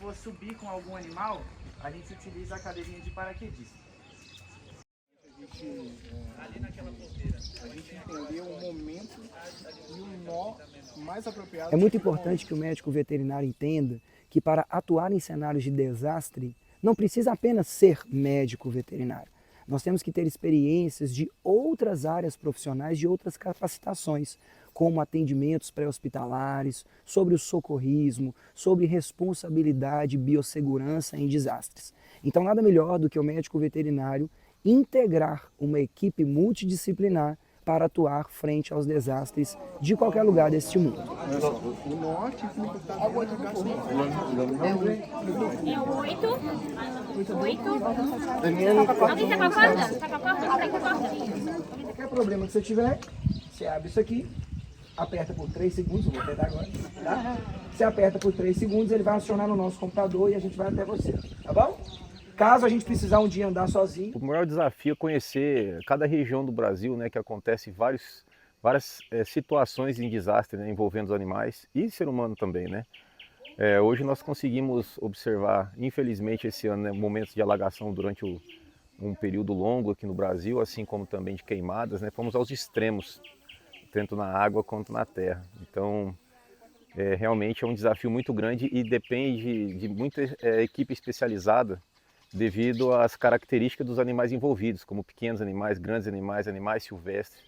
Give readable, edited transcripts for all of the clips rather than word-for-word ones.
for subir com algum animal, a gente utiliza a cadeirinha de paraquedista. A gente entender o momento e o nó mais apropriado. É muito importante que o médico veterinário entenda que para atuar em cenários de desastre, não precisa apenas ser médico veterinário. Nós temos que ter experiências de outras áreas profissionais, de outras capacitações, como atendimentos pré-hospitalares, sobre o socorrismo, sobre responsabilidade e biossegurança em desastres. Então, nada melhor do que o médico veterinário integrar uma equipe multidisciplinar para atuar frente aos desastres de qualquer lugar deste mundo. Olha só, o norte está vendo o gasto. É o 8. 8. Daniela, Alguém tá com a corda? Tá com a corda? Não tem com a corda. qualquer problema que você tiver, você abre isso aqui, aperta por 3 segundos, eu vou apertar agora, tá? Você aperta por 3 segundos, ele vai acionar no nosso computador e a gente vai até você, tá bom? Caso a gente precisar um dia andar sozinho. O maior desafio é conhecer cada região do Brasil, né, que acontece várias situações em desastre, né, envolvendo os animais e ser humano também, né? Hoje nós conseguimos observar, infelizmente esse ano, né, momentos de alagação durante um período longo aqui no Brasil, assim como também de queimadas, né? Fomos aos extremos, tanto na água quanto na terra. Então, realmente é um desafio muito grande e depende de muita equipe especializada, devido às características dos animais envolvidos, como pequenos animais, grandes animais, animais silvestres.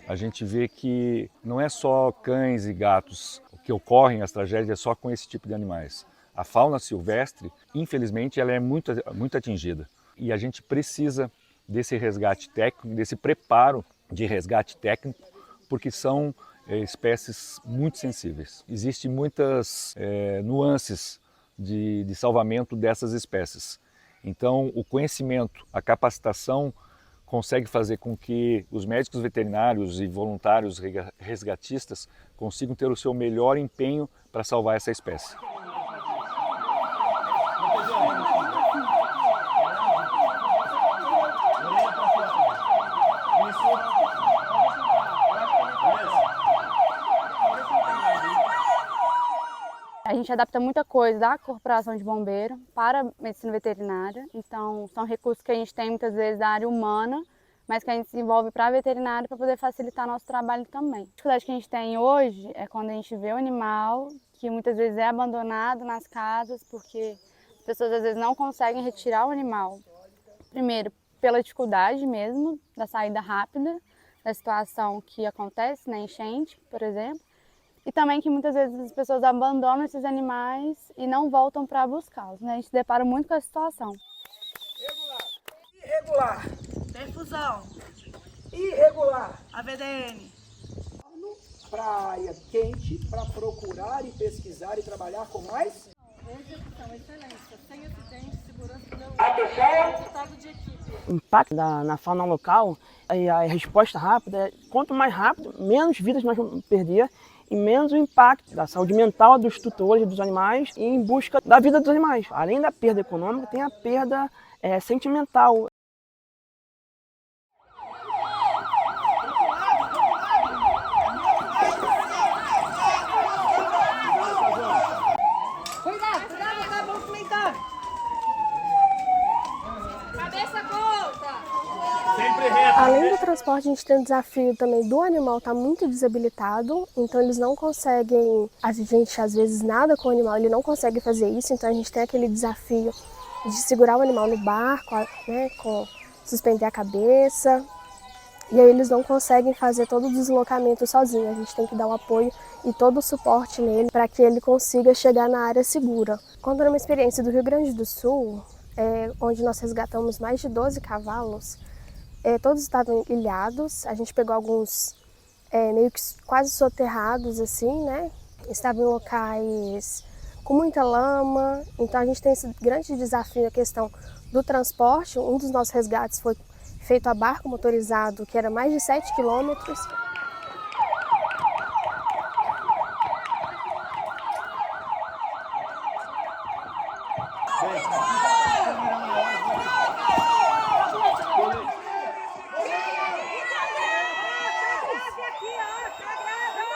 A gente vê que não é só cães e gatos que ocorrem as tragédias só com esse tipo de animais. A fauna silvestre, infelizmente, ela é muito atingida. E a gente precisa desse resgate técnico, desse preparo de resgate técnico, porque são espécies muito sensíveis. Existem muitas nuances de salvamento dessas espécies. Então, o conhecimento, a capacitação consegue fazer com que os médicos veterinários e voluntários resgatistas consigam ter o seu melhor empenho para salvar essa espécie. A gente adapta muita coisa da corporação de bombeiro para a medicina veterinária, então são recursos que a gente tem muitas vezes da área humana, mas que a gente desenvolve para a veterinária para poder facilitar nosso trabalho também. A dificuldade que a gente tem hoje é quando a gente vê o animal que muitas vezes é abandonado nas casas porque as pessoas às vezes não conseguem retirar o animal. Primeiro, pela dificuldade mesmo da saída rápida da situação que acontece na enchente, por exemplo. E também que muitas vezes as pessoas abandonam esses animais e não voltam para buscá-los, né? A gente se depara muito com essa situação. Irregular. Perfusão. Irregular. AVDN. Praia quente para procurar e pesquisar e trabalhar com mais? Execução, excelência, sem acidente, segurança não. Atenção! De equipe. O impacto na fauna local e a resposta rápida, quanto mais rápido, menos vidas nós vamos perder e menos o impacto da saúde mental dos tutores dos animais e em busca da vida dos animais. Além da perda econômica, tem a perda sentimental. Cuidado, vai movimentar. Cabeça curta. Sempre reto. Além do transporte, a gente tem o desafio também do animal estar muito desabilitado, então eles não conseguem, a gente às vezes nada com o animal, ele não consegue fazer isso, então a gente tem aquele desafio de segurar o animal no barco, né, suspender a cabeça, e aí eles não conseguem fazer todo o deslocamento sozinho, a gente tem que dar o apoio e todo o suporte nele para que ele consiga chegar na área segura. Contando uma experiência do Rio Grande do Sul, onde nós resgatamos mais de 12 cavalos, todos estavam ilhados, a gente pegou alguns meio que quase soterrados assim, né? Estavam em locais com muita lama, então a gente tem esse grande desafio na questão do transporte. Um dos nossos resgates foi feito a barco motorizado, que era mais de 7 quilômetros.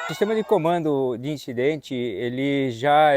O sistema de comando de incidente, ele já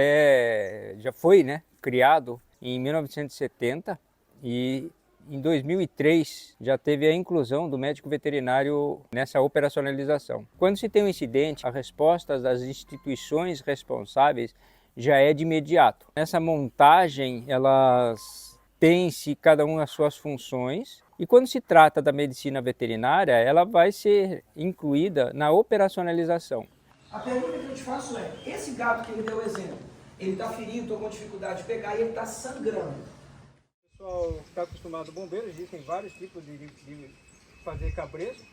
foi, né, criado em 1970 e em 2003 já teve a inclusão do médico veterinário nessa operacionalização. Quando se tem um incidente, a resposta das instituições responsáveis já é de imediato. Nessa montagem, elas têm-se cada uma as suas funções e quando se trata da medicina veterinária, ela vai ser incluída na operacionalização. A pergunta que eu te faço é, esse gato que ele deu exemplo, ele está ferido, estou com dificuldade de pegar e ele está sangrando. O pessoal está acostumado, bombeiros, existem vários tipos de fazer cabresto,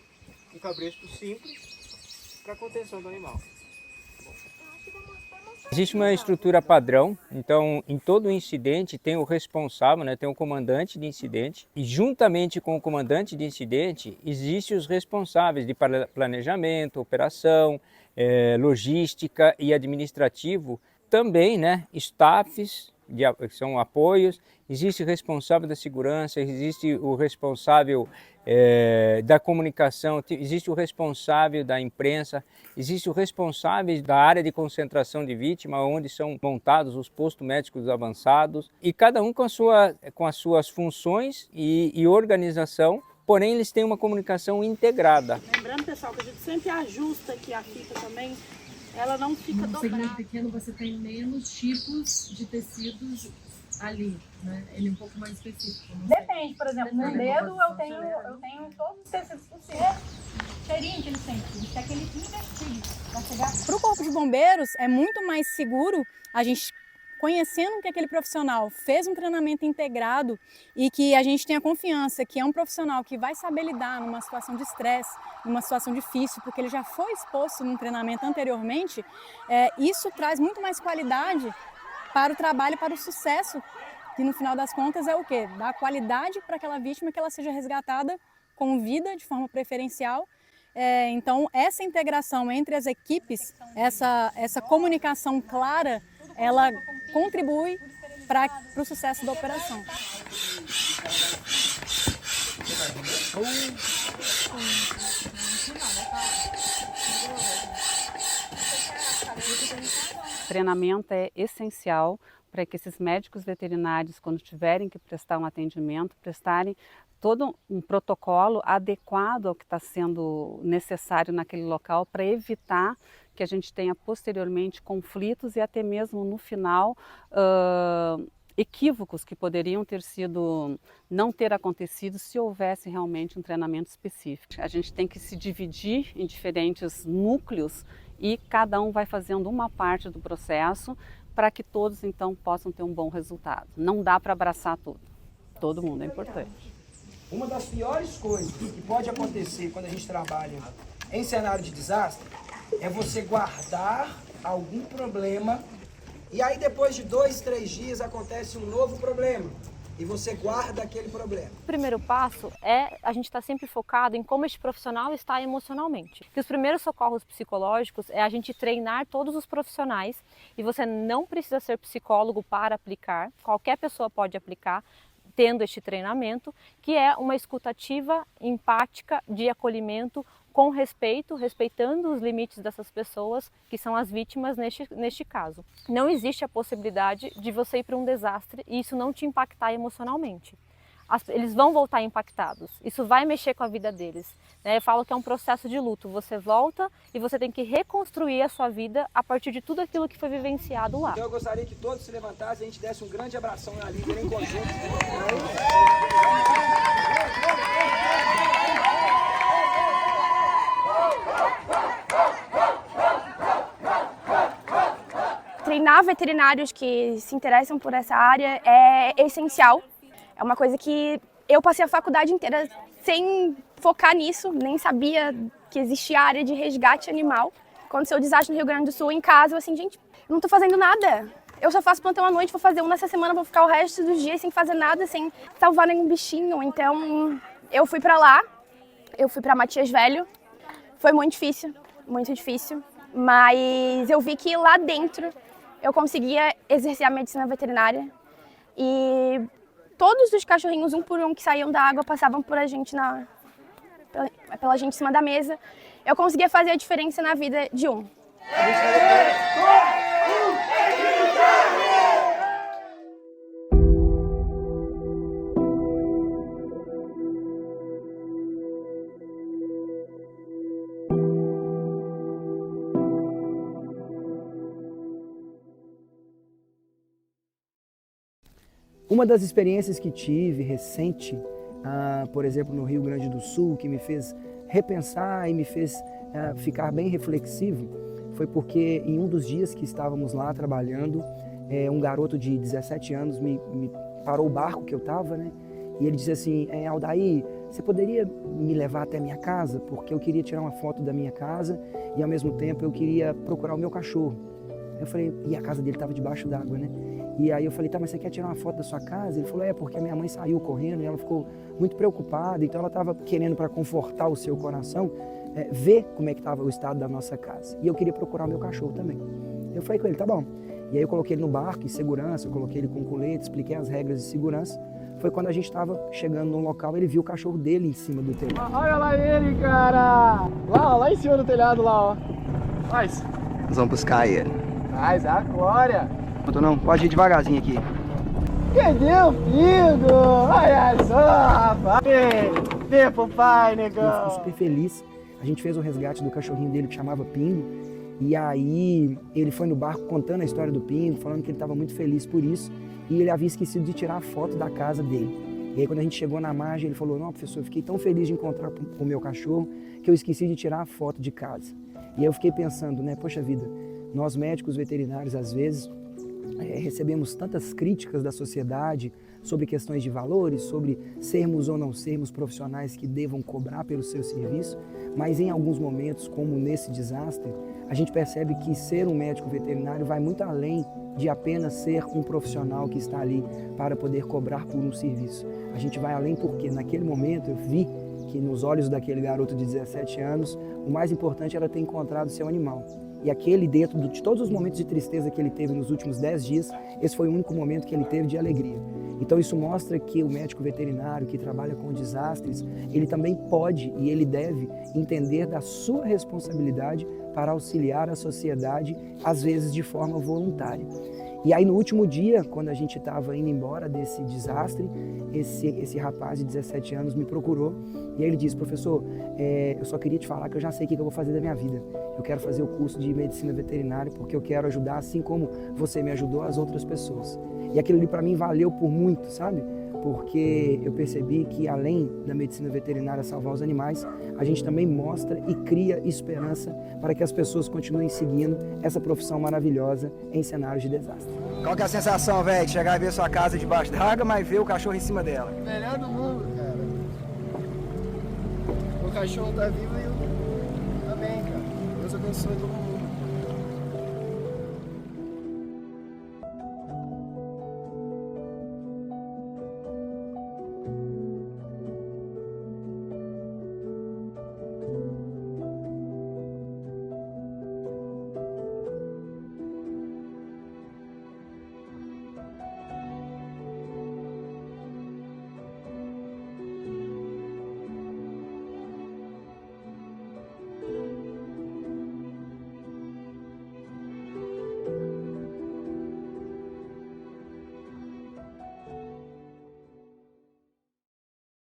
um cabresto simples para contenção do animal. Existe uma estrutura padrão, então em todo incidente tem o responsável, né, tem o comandante de incidente e juntamente com o comandante de incidente existem os responsáveis de planejamento, operação, logística e administrativo, também, né, staffs, que são apoios, existe o responsável da segurança, existe o responsável da comunicação, existe o responsável da imprensa, existe o responsável da área de concentração de vítima, onde são montados os postos médicos avançados, e cada um com as suas funções e organização, porém eles têm uma comunicação integrada. Lembrando, pessoal, que a gente sempre ajusta aqui a fita também, ela não fica dobrada. No segmento pequeno você tem menos tipos de tecidos ali, né? Ele é um pouco mais específico. Depende, por exemplo, no dedo eu tenho todos os tecidos possíveis, cheirinho que ele sente, ele quer que ele investigue para chegar. Para o Corpo de Bombeiros é muito mais seguro a gente conhecendo que aquele profissional fez um treinamento integrado e que a gente tenha confiança que é um profissional que vai saber lidar numa situação de estresse, numa situação difícil, porque ele já foi exposto num treinamento anteriormente, isso traz muito mais qualidade para o trabalho, para o sucesso, que no final das contas é o quê? Dar qualidade para aquela vítima, que ela seja resgatada com vida, de forma preferencial. Então, essa integração entre as equipes, essa comunicação clara, ela contribui para o sucesso da operação. O treinamento é essencial para que esses médicos veterinários, quando tiverem que prestar um atendimento, prestarem todo um protocolo adequado ao que está sendo necessário naquele local para evitar que a gente tenha posteriormente conflitos e até mesmo no final equívocos que poderiam não ter acontecido se houvesse realmente um treinamento específico. A gente tem que se dividir em diferentes núcleos e cada um vai fazendo uma parte do processo para que todos então possam ter um bom resultado. Não dá para abraçar tudo. Todo mundo é importante. Uma das piores coisas que pode acontecer quando a gente trabalha em cenário de desastre é você guardar algum problema e aí depois de 2, 3 dias acontece um novo problema e você guarda aquele problema. O primeiro passo é a gente estar sempre focado em como este profissional está emocionalmente. Que os primeiros socorros psicológicos é a gente treinar todos os profissionais e você não precisa ser psicólogo para aplicar, qualquer pessoa pode aplicar, tendo este treinamento, que é uma escutativa empática de acolhimento com respeito, respeitando os limites dessas pessoas que são as vítimas neste caso. Não existe a possibilidade de você ir para um desastre e isso não te impactar emocionalmente. Eles vão voltar impactados, isso vai mexer com a vida deles. Eu falo que é um processo de luto, você volta e você tem que reconstruir a sua vida a partir de tudo aquilo que foi vivenciado lá. Então eu gostaria que todos se levantassem e a gente desse um grande abração na líder em conjunto. Treinar veterinários que se interessam por essa área é essencial. É uma coisa que eu passei a faculdade inteira sem focar nisso, nem sabia que existia a área de resgate animal. Aconteceu o desastre no Rio Grande do Sul, em casa, eu assim, gente, eu não tô fazendo nada. Eu só faço plantão à noite, vou fazer um nessa semana, vou ficar o resto dos dias sem fazer nada, sem salvar nenhum bichinho. Então, eu fui pra lá, eu fui pra Matias Velho. Foi muito difícil, mas eu vi que lá dentro eu conseguia exercer a medicina veterinária e todos os cachorrinhos, um por um, que saíam da água, passavam por a gente pela gente em cima da mesa. Eu conseguia fazer a diferença na vida de um. Uma das experiências que tive recente, por exemplo, no Rio Grande do Sul, que me fez repensar e me fez ficar bem reflexivo, foi porque em um dos dias que estávamos lá trabalhando, um garoto de 17 anos me parou o barco que eu estava, né? E ele disse assim, Aldair, você poderia me levar até a minha casa? Porque eu queria tirar uma foto da minha casa e ao mesmo tempo eu queria procurar o meu cachorro. Eu falei, e a casa dele estava debaixo d'água, né? E aí eu falei, tá, mas você quer tirar uma foto da sua casa? Ele falou, porque a minha mãe saiu correndo e ela ficou muito preocupada, então ela estava querendo, para confortar o seu coração, ver como é que estava o estado da nossa casa. E eu queria procurar o meu cachorro também. Eu falei com ele, tá bom. E aí eu coloquei ele no barco, em segurança, eu coloquei ele com colete, expliquei as regras de segurança. Foi quando a gente estava chegando no local, ele viu o cachorro dele em cima do telhado. Olha lá ele, cara! Lá em cima do telhado, lá, ó. Mas. Nós vamos buscar ele. Mas a glória! Não, pode ir devagarzinho aqui. Que deu, filho! Olha só, rapaz! Vem pro pai, negão! Eu fico super feliz. A gente fez o resgate do cachorrinho dele que chamava Pingo. E aí ele foi no barco contando a história do Pingo, falando que ele estava muito feliz por isso. E ele havia esquecido de tirar a foto da casa dele. E aí quando a gente chegou na margem, ele falou, não, professor, eu fiquei tão feliz de encontrar o meu cachorro que eu esqueci de tirar a foto de casa. E aí eu fiquei pensando, né, poxa vida, nós médicos veterinários às vezes recebemos tantas críticas da sociedade sobre questões de valores, sobre sermos ou não sermos profissionais que devam cobrar pelo seu serviço, mas em alguns momentos, como nesse desastre, a gente percebe que ser um médico veterinário vai muito além de apenas ser um profissional que está ali para poder cobrar por um serviço. A gente vai além porque naquele momento eu vi que nos olhos daquele garoto de 17 anos, o mais importante era ter encontrado seu animal. E aquele, dentro de todos os momentos de tristeza que ele teve nos últimos 10 dias, esse foi o único momento que ele teve de alegria. Então isso mostra que o médico veterinário que trabalha com desastres, ele também pode e ele deve entender da sua responsabilidade para auxiliar a sociedade, às vezes de forma voluntária. E aí no último dia, quando a gente estava indo embora desse desastre, esse rapaz de 17 anos me procurou e aí ele disse, professor, eu só queria te falar que eu já sei o que eu vou fazer da minha vida. Eu quero fazer o curso de medicina veterinária porque eu quero ajudar, assim como você me ajudou, as outras pessoas. E aquilo ali para mim valeu por muito, sabe? Porque eu percebi que além da medicina veterinária salvar os animais, a gente também mostra e cria esperança para que as pessoas continuem seguindo essa profissão maravilhosa em cenários de desastre. Qual que é a sensação, velho, de chegar e ver sua casa debaixo d'água, mas ver o cachorro em cima dela? Melhor do mundo, cara. O cachorro tá vivo e eu também, cara. Deus abençoe todo mundo.